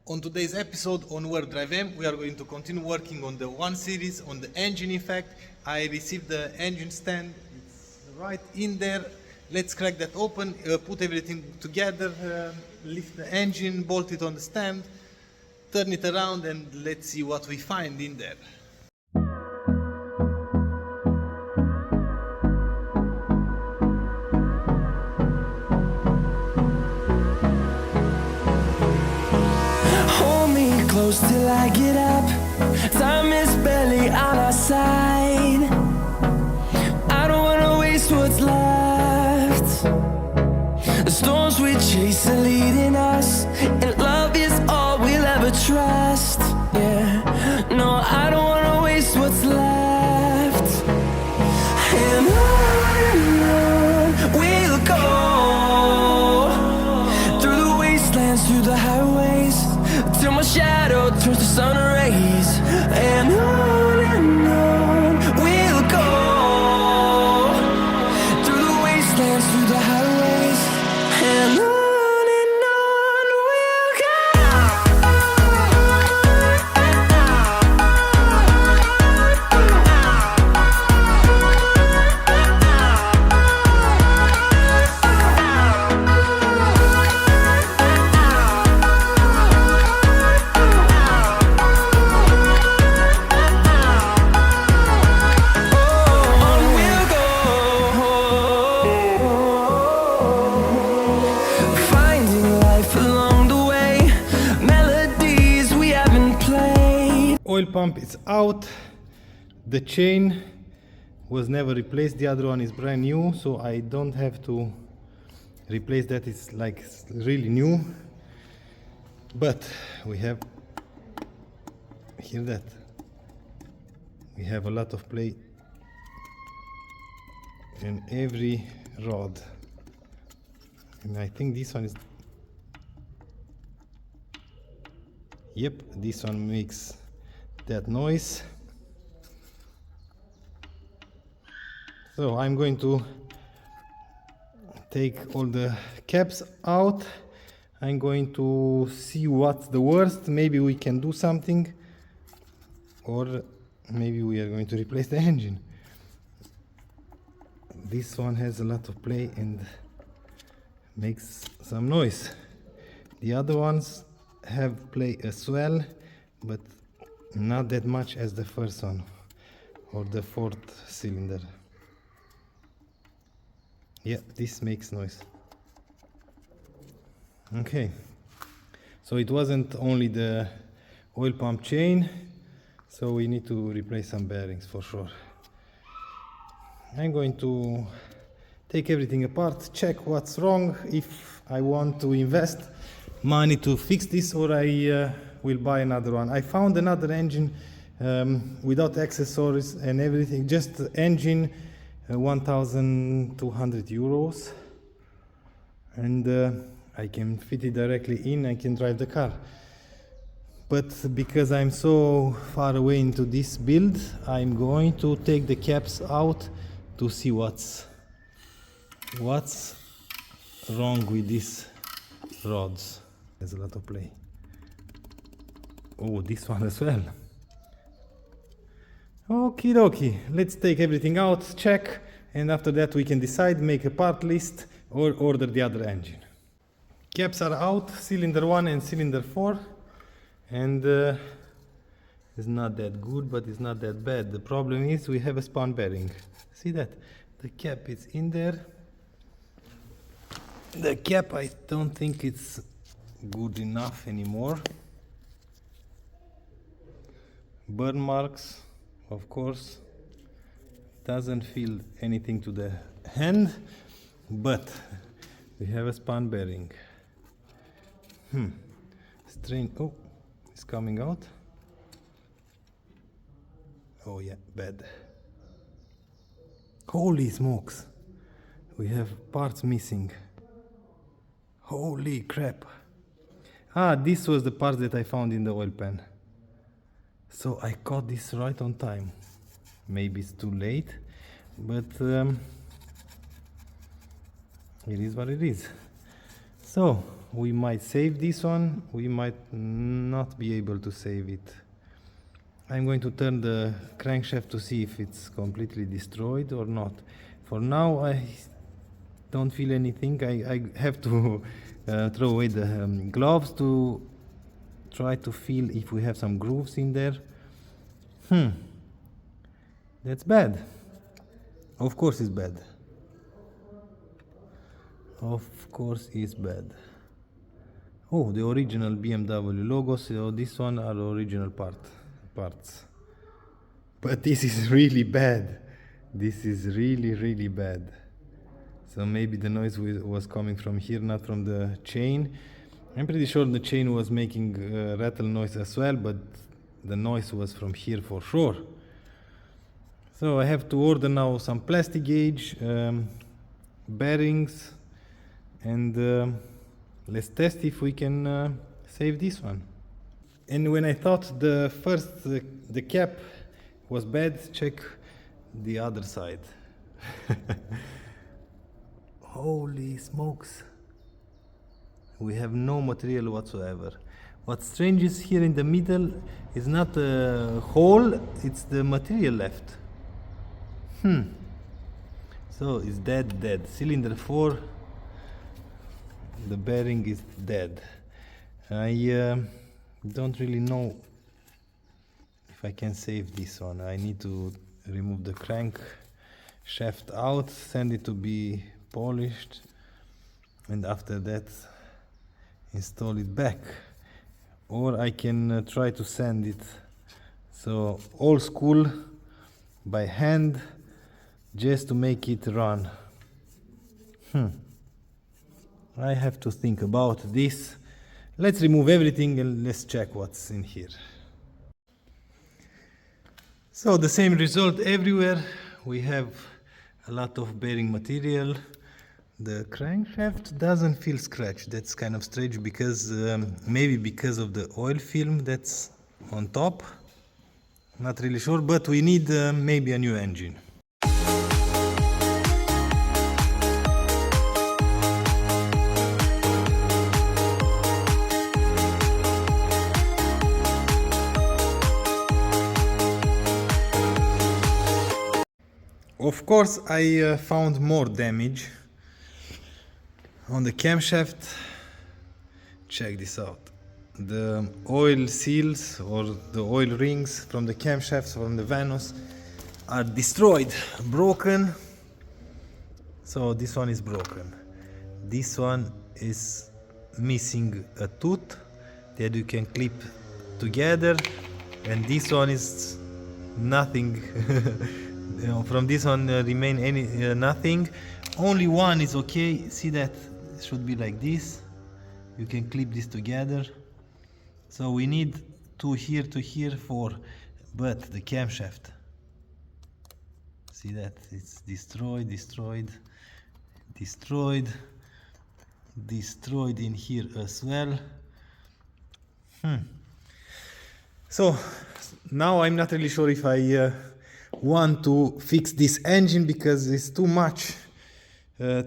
On today's episode on WarpDriveM, we are going to continue working on the 1 series, on the engine. In fact, I received the engine stand, it's right in there. Let's crack that open, put everything together, lift the engine, bolt it on the stand, turn it around, and let's see what we find in there. Close till I get up. Time is barely on our side. I don't wanna waste what's left. The storms we chase are leading us, and love is all we'll ever trust. Yeah, no, I don't wanna waste what's left. And on we'll go, through the wastelands, through the highways, till my shadow turns to sun rays. And on we'll go, through the wastelands, through the highways, and on we'll go. Oil pump is out. The chain was never replaced. The other one is brand new, so I don't have to replace that. It's like really new. But we have, hear that? We have a lot of play in every rod. And I think this one is, yep, this one makes that noise. So I'm going to take all the caps out. I'm going to see what's the worst. Maybe we can do something, or maybe we are going to replace the engine. This one has a lot of play and makes some noise. The other ones have play as well, but not that much as the first one or the 4th cylinder. Yeah, this makes noise. Okay, so it wasn't only the oil pump chain, so we need to replace some bearings for sure. I'm going to take everything apart, check what's wrong, if I want to invest money to fix this, or I will buy another one. I found another engine without accessories and everything, just the engine, 1,200 euros, and I can fit it directly in. I can drive the car. But because I'm so far away into this build, I'm going to take the caps out to see what's wrong with these rods. There's a lot of play. Oh, this one as well. Okie dokie, let's take everything out, check, and after that we can decide, make a part list, or order the other engine. Caps are out, cylinder 1 and cylinder 4, and it's not that good, but it's not that bad. The problem is we have a span bearing. See that? The cap is in there. The cap, I don't think it's good enough anymore. Burn marks, of course, doesn't feel anything to the hand, but we have a span bearing. Strange. Oh, it's coming out. Oh yeah, bad. Holy smokes, we have parts missing. Holy crap. Ah, this was the part that I found in the oil pan. So I caught this right on time. Maybe it's too late, but it is what it is. So we might save this one, we might not be able to save it. I'm going to turn the crankshaft to see if it's completely destroyed or not. For now I don't feel anything. I have to throw away the gloves to try to feel if we have some grooves in there. That's bad. Of course it's bad. Of course it's bad. Oh, the original BMW logo, so this one are original parts. But this is really bad. This is really bad. So maybe the noise was coming from here, not from the chain. I'm pretty sure the chain was making rattle noise as well, but the noise was from here for sure. So I have to order now some plastic gauge, bearings, and let's test if we can save this one. And when I thought the cap was bad, check the other side. Holy smokes. We have no material whatsoever. What's strange is here in the middle is not a hole, it's the material left. So it's dead. Cylinder 4, the bearing is dead. I don't really know if I can save this one. I need to remove the crank shaft out, send it to be polished, and after that install it back. Or I can try to sand it, so old school, by hand, just to make it run. I have to think about this. Let's remove everything and let's check what's in here. So the same result everywhere. We have a lot of bearing material. The crankshaft doesn't feel scratched. That's kind of strange because maybe because of the oil film that's on top. Not really sure, but we need maybe a new engine. Of course, I found more damage on the camshaft. Check this out. The oil seals or the oil rings from the camshafts from the Vanos are destroyed, broken. So this one is broken. This one is missing a tooth that you can clip together, and this one is nothing. From this one remain nothing. Only one is okay. See that? It should be like this. You can clip this together. So we need 2 here, 2 here, 4. But the camshaft, see that? It's destroyed in here as well. So now I'm not really sure if I want to fix this engine, because it's too much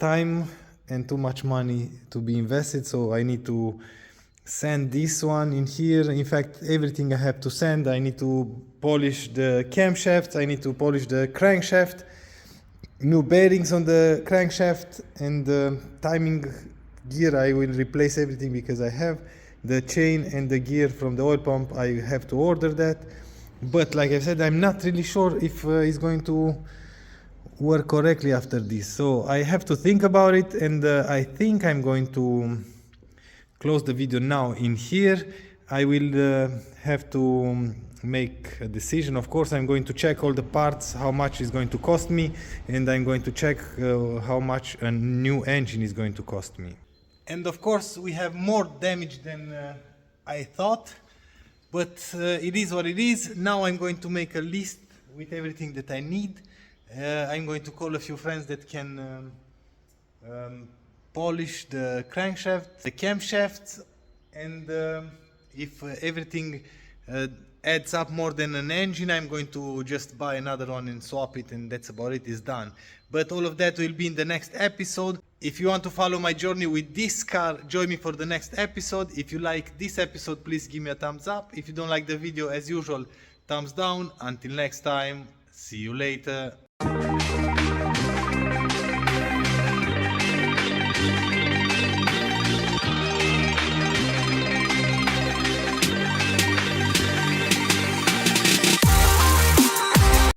time and too much money to be invested. So I need to sand this one in here. In fact, everything I have to sand. I need to polish the camshaft, I need to polish the crankshaft, new bearings on the crankshaft, and the timing gear I will replace everything because I have the chain and the gear from the oil pump. I have to order that. But like I said, I'm not really sure if it's going to work correctly after this. So I have to think about it, and I think I'm going to close the video now in here. I will have to make a decision. Of course, I'm going to check all the parts, how much is going to cost me, and I'm going to check how much a new engine is going to cost me. And of course, we have more damage than I thought. But it is what it is. Now I'm going to make a list with everything that I need. I'm going to call a few friends that can polish the crankshaft, the camshaft, and if everything adds up more than an engine, I'm going to just buy another one and swap it, and that's about it, it's done. But all of that will be in the next episode. If you want to follow my journey with this car, join me for the next episode. If you like this episode, please give me a thumbs up. If you don't like the video, as usual, thumbs down. Until next time, see you later.